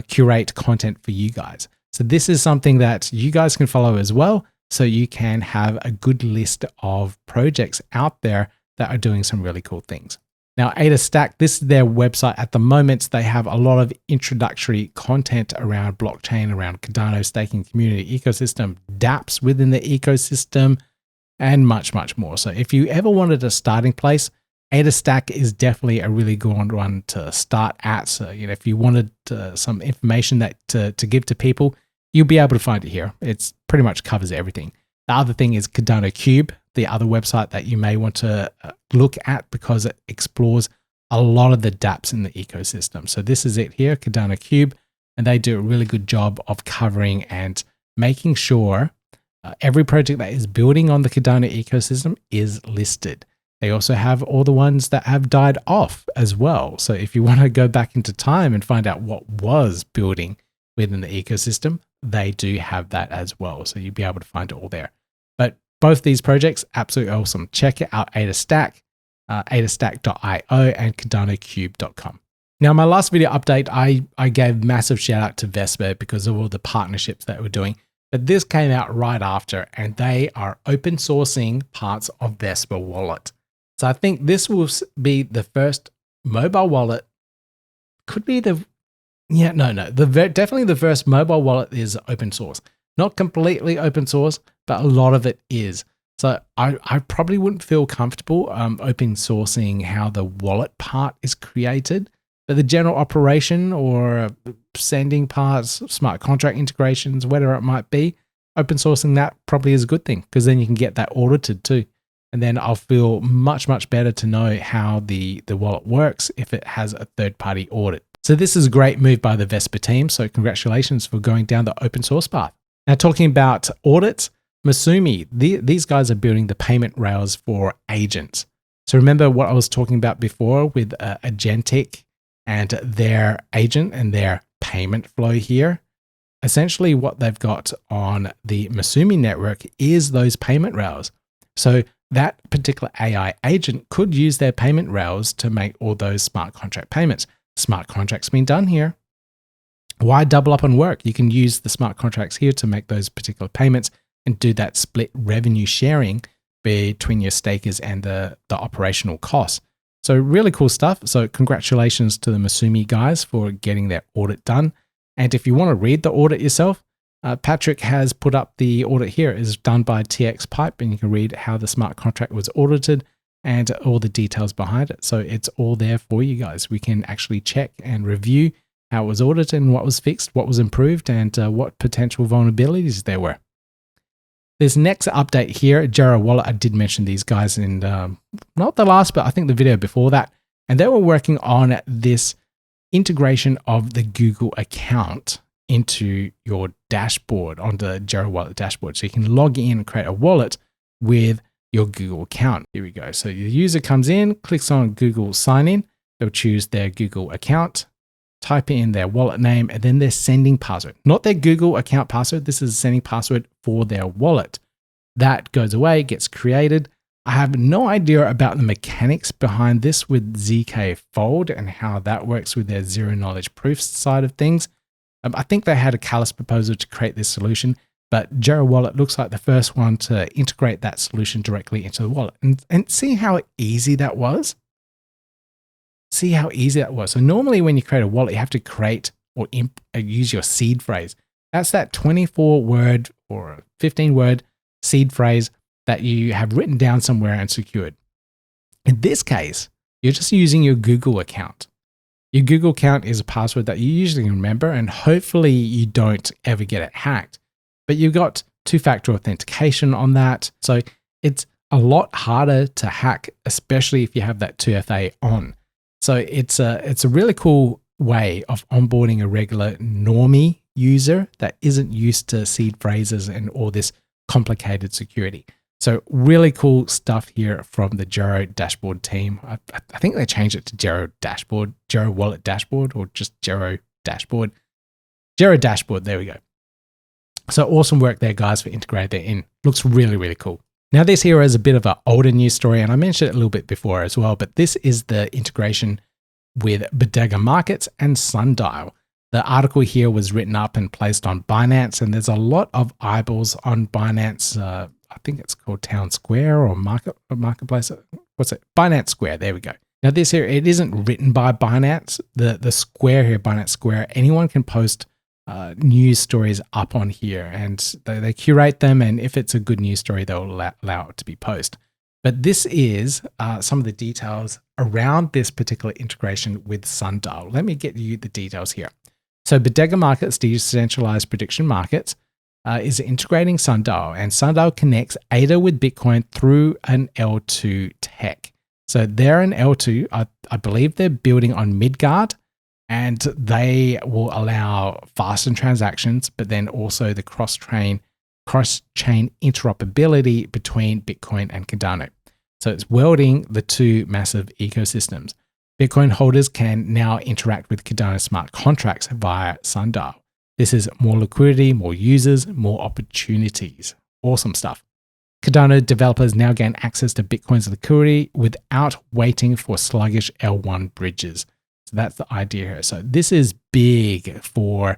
curate content for you guys. So this is something that you guys can follow as well, so you can have a good list of projects out there that are doing some really cool things. Now, AdaStack, this is their website at the moment. They have a lot of introductory content around blockchain, around Cardano staking community ecosystem, dApps within the ecosystem, and much, much more. So if you ever wanted a starting place, AdaStack is definitely a really good one to start at. So, if you wanted some information that to give to people, you'll be able to find it here. It's pretty much covers everything. The other thing is Cardano Cube, the other website that you may want to look at because it explores a lot of the dApps in the ecosystem. So this is it here, Cardano Cube, and they do a really good job of covering and making sure every project that is building on the Cardano ecosystem is listed. They also have all the ones that have died off as well. So if you want to go back into time and find out what was building within the ecosystem, they do have that as well. So you'll be able to find it all there. But both these projects, absolutely awesome. Check it out, AdaStack, AdaStack.io and CardanoCube.com. Now, my last video update, I gave massive shout out to Vespr because of all the partnerships that we're doing. But this came out right after, and they are open sourcing parts of Vespr wallet. So I think this will be the first mobile wallet. Could be definitely the first mobile wallet is open source. Not completely open source, but a lot of it is. So I probably wouldn't feel comfortable open sourcing how the wallet part is created, but the general operation or sending parts, smart contract integrations, whatever it might be, open sourcing that probably is a good thing because then you can get that audited too. And then I'll feel much, much better to know how the wallet works if it has a third-party audit. So this is a great move by the Vespr team. So congratulations for going down the open source path. Now, talking about audits, Masumi, these guys are building the payment rails for agents. So remember what I was talking about before with Agentic and their agent and their payment flow here? Essentially what they've got on the Masumi network is those payment rails. So that particular AI agent could use their payment rails to make all those smart contract payments. Smart contracts being done here. Why double up on work? You can use the smart contracts here to make those particular payments and do that split revenue sharing between your stakers and the operational costs. So really cool stuff. So congratulations to the Masumi guys for getting their audit done. And if you want to read the audit yourself, Patrick has put up the audit here. It is done by TX Pipe, and you can read how the smart contract was audited and all the details behind it. So it's all there for you guys. We can actually check and review how it was audited and what was fixed, what was improved, and what potential vulnerabilities there were. This next update here, Gero Wallet, I did mention these guys in not the last, but I think the video before that. And they were working on this integration of the Google account into your dashboard, on the Gero wallet dashboard. So you can log in and create a wallet with your Google account. Here we go. So the user comes in, clicks on Google sign in. They'll choose their Google account, type in their wallet name, and then their sending password. Not their Google account password. This is a sending password for their wallet. That goes away, gets created. I have no idea about the mechanics behind this with ZK Fold and how that works with their zero knowledge proofs side of things. I think they had a callous proposal to create this solution, but Gero Wallet looks like the first one to integrate that solution directly into the wallet. And see how easy that was? See how easy that was. So normally when you create a wallet, you have to create or use your seed phrase. That's that 24-word or 15-word seed phrase that you have written down somewhere and secured. In this case, you're just using your Google account. Your Google account is a password that you usually remember, and hopefully you don't ever get it hacked. But you've got two-factor authentication on that. So it's a lot harder to hack, especially if you have that 2FA on. So it's a really cool way of onboarding a regular normie user that isn't used to seed phrases and all this complicated security. So really cool stuff here from the Gero dashboard team. I think they changed it to Gero dashboard, Gero wallet dashboard, or just Gero dashboard. Gero dashboard, there we go. So awesome work there, guys, for integrating that in. Looks really, really cool. Now this here is a bit of an older news story, and I mentioned it a little bit before as well, but this is the integration with Bodega Markets and Sundial. The article here was written up and placed on Binance, and there's a lot of eyeballs on Binance. I think it's called Town Square or Marketplace. What's it? Binance Square. There we go. Now this here, it isn't written by Binance. The square here, Binance Square, anyone can post news stories up on here, and they curate them, and if it's a good news story, they'll allow it to be posted. But this is some of the details around this particular integration with Sundial. Let me get you the details here. So Bodega Markets, decentralized prediction markets, is integrating Sundial, and Sundial connects ADA with Bitcoin through an L2 tech. So they're an L2, I believe they're building on Midgard, and they will allow faster transactions, but then also the cross-chain interoperability between Bitcoin and Cardano. So it's welding the two massive ecosystems. Bitcoin holders can now interact with Cardano smart contracts via Sundial. This is more liquidity, more users, more opportunities. Awesome stuff. Cardano developers now gain access to Bitcoin's liquidity without waiting for sluggish L1 bridges. So that's the idea here. So this is big for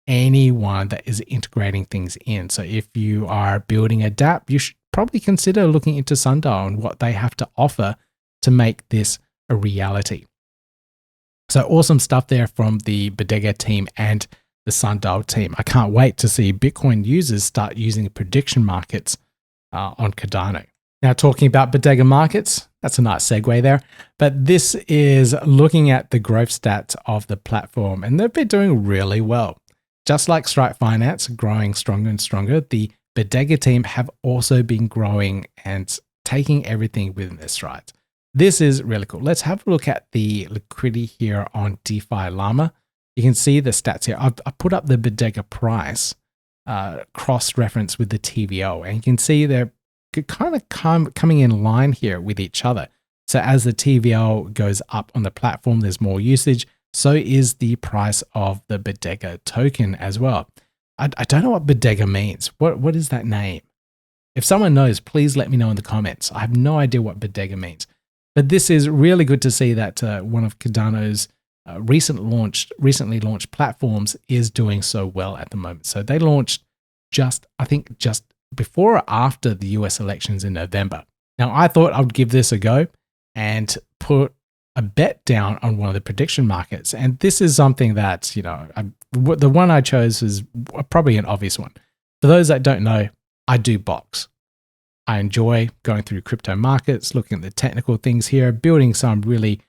anyone that is integrating things in. So if you are building a dApp, you should probably consider looking into Sundial and what they have to offer to make this a reality. So awesome stuff there from the Bodega team and the Sundial team. I can't wait to see Bitcoin users start using prediction markets on Cardano. Now, talking about Bodega Markets, that's a nice segue there. But this is looking at the growth stats of the platform, and they've been doing really well. Just like Strike Finance, growing stronger and stronger, the Bodega team have also been growing and taking everything within their strides. This is really cool. Let's have a look at the liquidity here on DeFi Llama. You can see the stats here. I put up the Bodega price cross-reference with the TVL, and you can see they're kind of coming in line here with each other. So as the TVL goes up on the platform, there's more usage. So is the price of the Bodega token as well. I don't know what Bodega means. What is that name? If someone knows, please let me know in the comments. I have no idea what Bodega means. But this is really good to see that one of Cardano's recently launched platforms is doing so well at the moment. So they launched just before or after the US elections in November. Now, I thought I would give this a go and put a bet down on one of the prediction markets. And this is something that, the one I chose is probably an obvious one. For those that don't know, I do box. I enjoy going through crypto markets, looking at the technical things here, building some really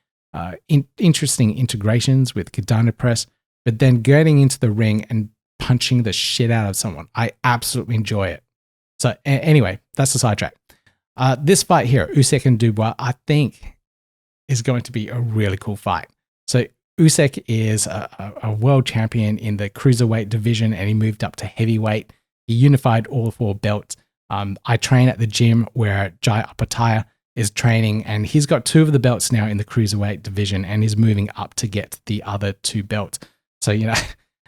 interesting integrations with Cardano Press, but then getting into the ring and punching the shit out of someone. I absolutely enjoy it. So anyway, that's a sidetrack. This fight here, Usyk and Dubois, I think is going to be a really cool fight. So Usyk is a world champion in the cruiserweight division, and he moved up to heavyweight. He unified all 4 belts. I train at the gym where Jai Apataya is training, and he's got 2 of the belts now in the cruiserweight division, and he's moving up to get the other 2 belts. So, you know,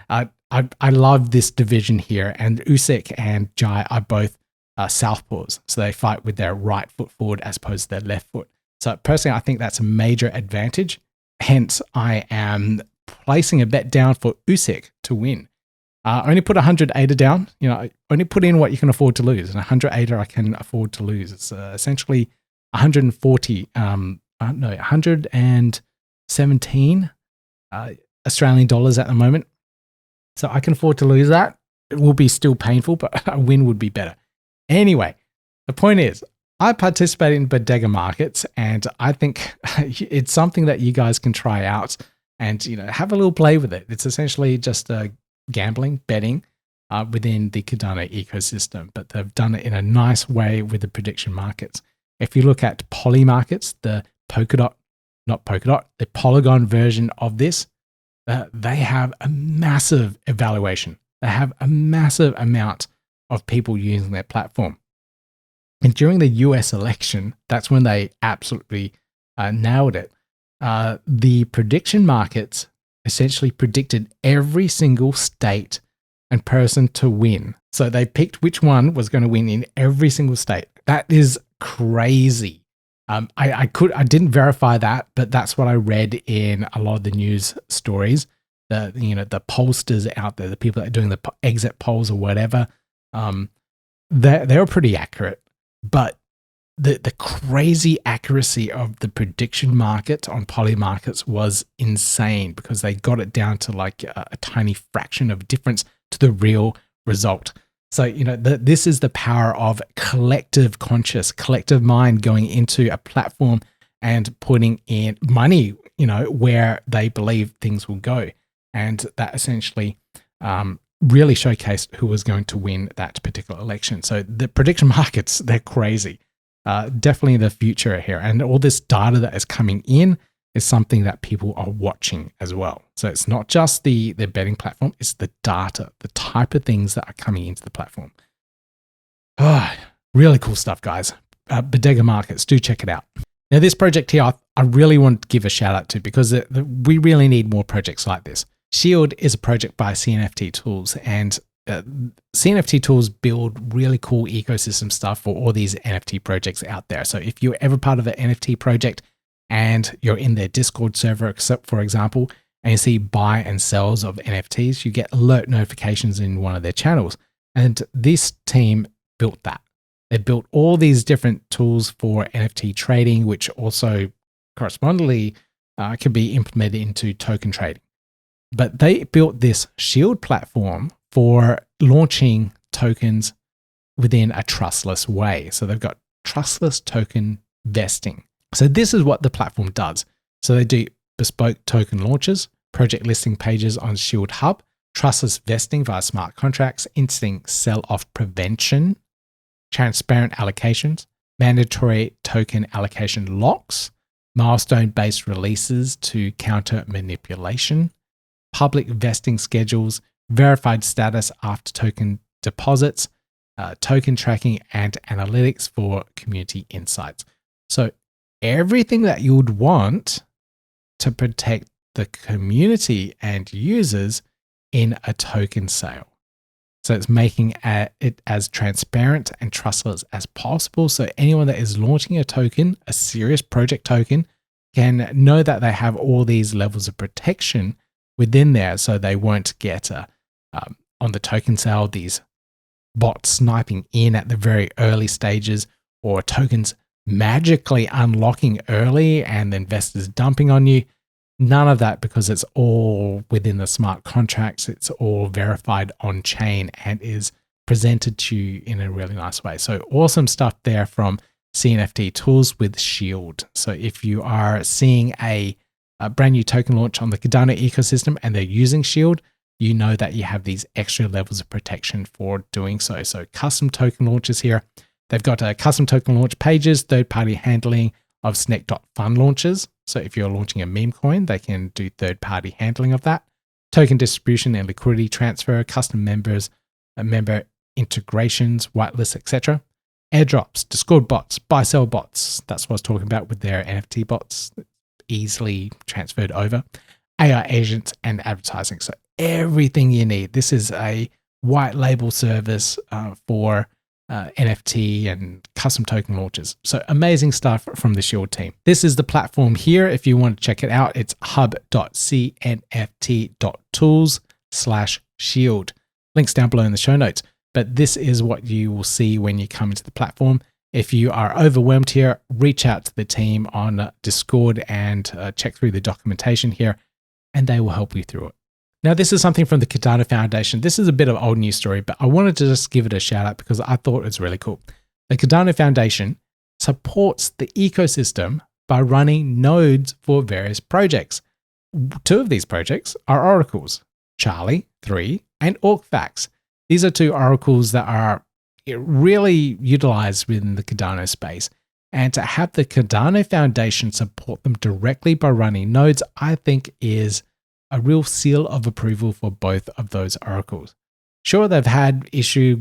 I love this division here, and Usyk and Jai are both southpaws, so they fight with their right foot forward as opposed to their left foot. So personally, I think that's a major advantage. Hence, I am placing a bet down for Usyk to win. Only put 100 ADA down. You know, only put in what you can afford to lose. And 100 ADA I can afford to lose. It's essentially 140, 117 Australian dollars at the moment. So I can afford to lose that. It will be still painful, but a win would be better. Anyway, the point is, I participate in bodega markets, and I think it's something that you guys can try out and, you know, have a little play with it. It's essentially just gambling, betting within the Cardano ecosystem, but they've done it in a nice way with the prediction markets. If you look at poly markets, the the Polygon version of this, they have a massive evaluation. They have a massive amount of people using their platform. And during the US election, that's when they absolutely nailed it. The prediction markets essentially predicted every single state and person to win. So they picked which one was going to win in every single state. That is crazy. I didn't verify that, but that's what I read in a lot of the news stories. The pollsters out there, the people that are doing the exit polls or whatever, they were pretty accurate. But the crazy accuracy of the prediction market on poly markets was insane, because they got it down to like a tiny fraction of difference to the real result. So, you know, this is the power of collective mind going into a platform and putting in money, you know, where they believe things will go. And that essentially really showcased who was going to win that particular election. So the prediction markets, they're crazy. Definitely the future here. And all this data that is coming in is something that people are watching as well. So it's not just the betting platform, it's the data, the type of things that are coming into the platform. Really cool stuff, guys. Bodega Markets, do check it out. Now, this project here, I really want to give a shout out to, because we really need more projects like this. Shield is a project by CNFT.tools, and CNFT.tools build really cool ecosystem stuff for all these NFT projects out there. So if you're ever part of an NFT project and you're in their Discord server, for example, and you see buy and sells of NFTs, you get alert notifications in one of their channels. And this team built that. They built all these different tools for NFT trading, which also correspondingly can be implemented into token trading. But they built this Shield platform for launching tokens within a trustless way. So they've got trustless token vesting. So this is what the platform does. So they do bespoke token launches, project listing pages on Shield Hub, trustless vesting via smart contracts, instant sell-off prevention, transparent allocations, mandatory token allocation locks, milestone-based releases to counter manipulation, public vesting schedules, verified status after token deposits, token tracking, and analytics for community insights. So everything that you would want to protect the community and users in a token sale. So it's making it as transparent and trustless as possible. So anyone that is launching a token, a serious project token, can know that they have all these levels of protection within there, so they won't get on the token sale these bots sniping in at the very early stages, or tokens magically unlocking early and investors dumping on you. None of that, because it's all within the smart contracts. It's all verified on chain and is presented to you in a really nice way. So awesome stuff there from CNFT.tools with Shield. So if you are seeing a brand new token launch on the Cardano ecosystem and they're using Shield, you know that you have these extra levels of protection for doing so. So custom token launches here. They've got custom token launch pages, third-party handling of Snake.fund launches. So if you're launching a meme coin, they can do third-party handling of that. Token distribution and liquidity transfer, custom members, member integrations, whitelists, etc. Airdrops, Discord bots, buy-sell bots. That's what I was talking about with their NFT bots, easily transferred over. AI agents and advertising. So everything you need. This is a white label service for NFT and custom token launches. So amazing stuff from the Shield team. This is the platform here. If you want to check it out, it's hub.cnft.tools/shield. Links down below in the show notes. But this is what you will see when you come into the platform. If you are overwhelmed here, reach out to the team on Discord and check through the documentation here, and they will help you through it. Now, this is something from the Cardano Foundation. This is a bit of old news story, but I wanted to just give it a shout out because I thought it was really cool. The Cardano Foundation supports the ecosystem by running nodes for various projects. 2 of these projects are oracles, Charlie 3 and Orcfax. These are 2 oracles that are really utilized within the Cardano space. And to have the Cardano Foundation support them directly by running nodes, I think is a real seal of approval for both of those oracles. Sure, they've had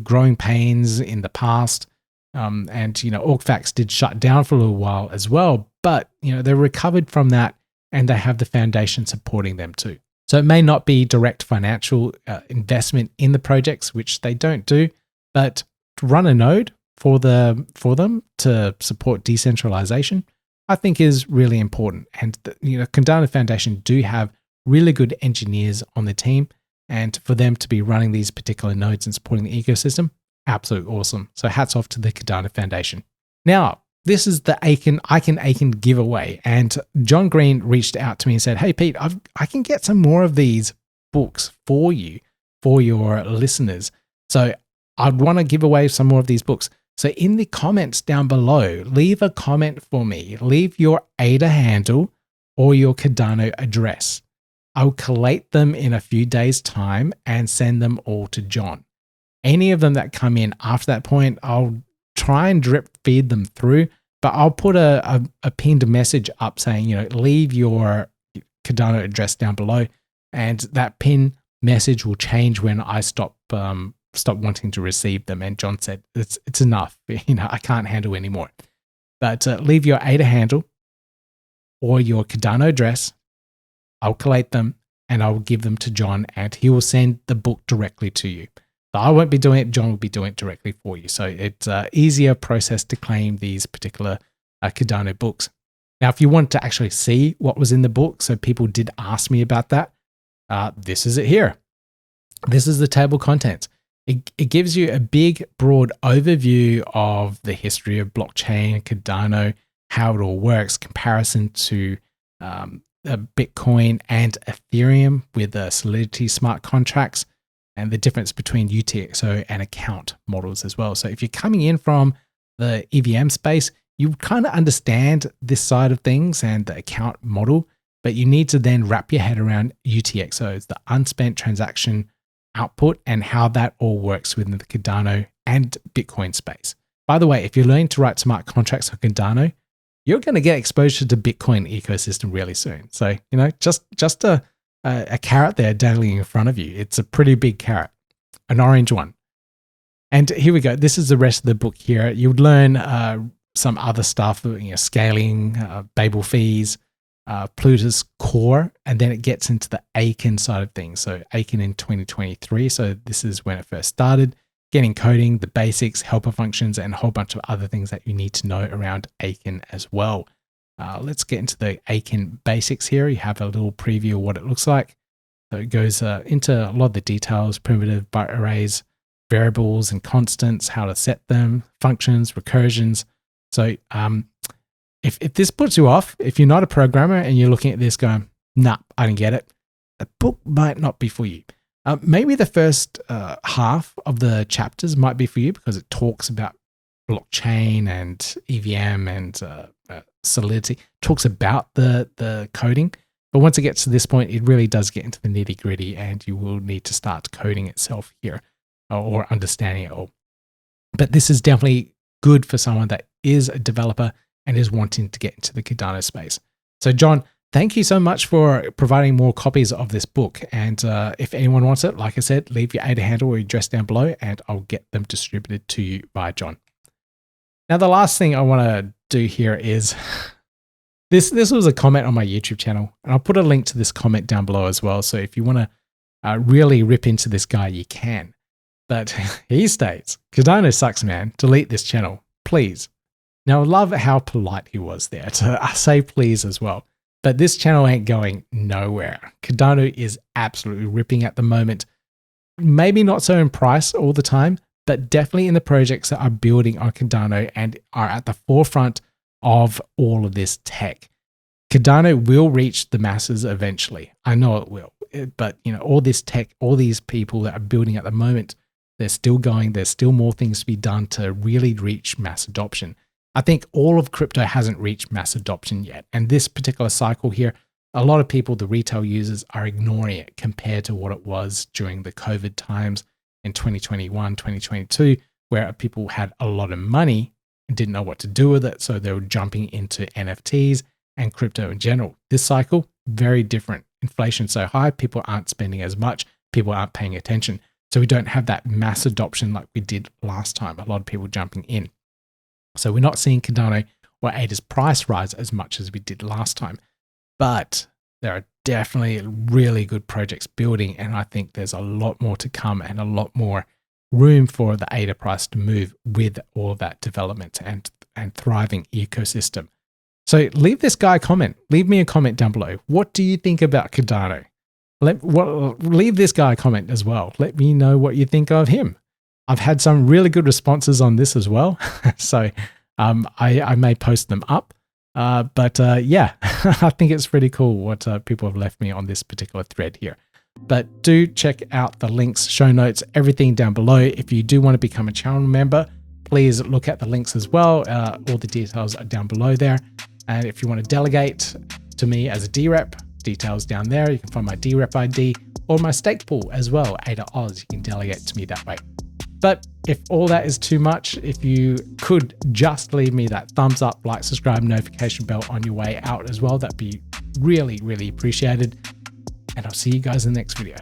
growing pains in the past, and Orcfax did shut down for a little while as well, but they recovered from that, and they have the foundation supporting them too. So it may not be direct financial investment in the projects, which they don't do, but to run a node for them to support decentralization, I think is really important. And Cardano Foundation do have really good engineers on the team, and for them to be running these particular nodes and supporting the ecosystem, absolutely awesome. So hats off to the Cardano Foundation. Now, this is the Aiken giveaway, and John Green reached out to me and said, "Hey Pete, I can get some more of these books for you, for your listeners. So I'd want to give away some more of these books. So in the comments down below, leave a comment for me. Leave your ADA handle or your Cardano address. I'll collate them in a few days' time and send them all to John. Any of them that come in after that point, I'll try and drip feed them through, but I'll put a pinned message up saying, leave your Cardano address down below, and that pin message will change when I stop wanting to receive them." And John said, it's enough. I can't handle anymore. But leave your ADA handle or your Cardano address. I'll collate them and I'll give them to John, and he will send the book directly to you. So I won't be doing it. John will be doing it directly for you. So it's an easier process to claim these particular Cardano books. Now, if you want to actually see what was in the book, so people did ask me about that, this is it here. This is the table of contents. It gives you a big, broad overview of the history of blockchain, Cardano, how it all works, comparison to Bitcoin and Ethereum with the Solidity smart contracts, and the difference between UTXO and account models as well. So if you're coming in from the EVM space, you kind of understand this side of things and the account model, but you need to then wrap your head around UTXOs, the unspent transaction output, and how that all works within the Cardano and Bitcoin space. By the way, if you're learning to write smart contracts on Cardano, you're going to get exposure to Bitcoin ecosystem really soon. So, just a carrot there dangling in front of you. It's a pretty big carrot, an orange one. And here we go. This is the rest of the book here. You would learn some other stuff, scaling, Babel fees, Plutus core, and then it gets into the Aiken side of things. So Aiken in 2023. So this is when it first started. Getting coding, the basics, helper functions, and a whole bunch of other things that you need to know around Aiken as well. Let's get into the Aiken basics here. You have a little preview of what it looks like. So it goes into a lot of the details, primitive byte arrays, variables and constants, how to set them, functions, recursions. So if this puts you off, if you're not a programmer and you're looking at this going, nah, I don't get it, the book might not be for you. Maybe the first half of the chapters might be for you because it talks about blockchain and EVM and Solidity, talks about the coding. But once it gets to this point, it really does get into the nitty gritty, and you will need to start coding itself here or understanding it all. But this is definitely good for someone that is a developer and is wanting to get into the Cardano space. So John, thank you so much for providing more copies of this book. And if anyone wants it, like I said, leave your ADA handle or your address down below and I'll get them distributed to you by John. Now, the last thing I want to do here is this was a comment on my YouTube channel, and I'll put a link to this comment down below as well. So if you want to really rip into this guy, you can. But he states, Cardano sucks, man. Delete this channel, please. Now, I love how polite he was there to say please as well. But this channel ain't going nowhere. Cardano is absolutely ripping at the moment. Maybe not so in price all the time, but definitely in the projects that are building on Cardano and are at the forefront of all of this tech. Cardano will reach the masses eventually. I know it will. But all this tech, all these people that are building at the moment, they're still going. There's still more things to be done to really reach mass adoption. I think all of crypto hasn't reached mass adoption yet. And this particular cycle here, a lot of people, the retail users, are ignoring it compared to what it was during the COVID times in 2021, 2022, where people had a lot of money and didn't know what to do with it. So they were jumping into NFTs and crypto in general. This cycle, very different. Inflation's so high, people aren't spending as much, people aren't paying attention. So we don't have that mass adoption like we did last time, a lot of people jumping in. So we're not seeing Cardano or ADA's price rise as much as we did last time. But there are definitely really good projects building, and I think there's a lot more to come and a lot more room for the ADA price to move with all of that development and thriving ecosystem. So leave this guy a comment. Leave me a comment down below. What do you think about Cardano? Leave this guy a comment as well. Let me know what you think of him. I've had some really good responses on this as well. So I may post them up. But yeah, I think it's pretty cool what people have left me on this particular thread here. But do check out the links, show notes, everything down below. If you do want to become a channel member, please look at the links as well. All the details are down below there. And if you want to delegate to me as a DREP, details down there. You can find my DREP ID or my stake pool as well, ADAOZ. You can delegate to me that way. But if all that is too much, if you could just leave me that thumbs up, like, subscribe, notification bell on your way out as well, that'd be really, really appreciated. And I'll see you guys in the next video.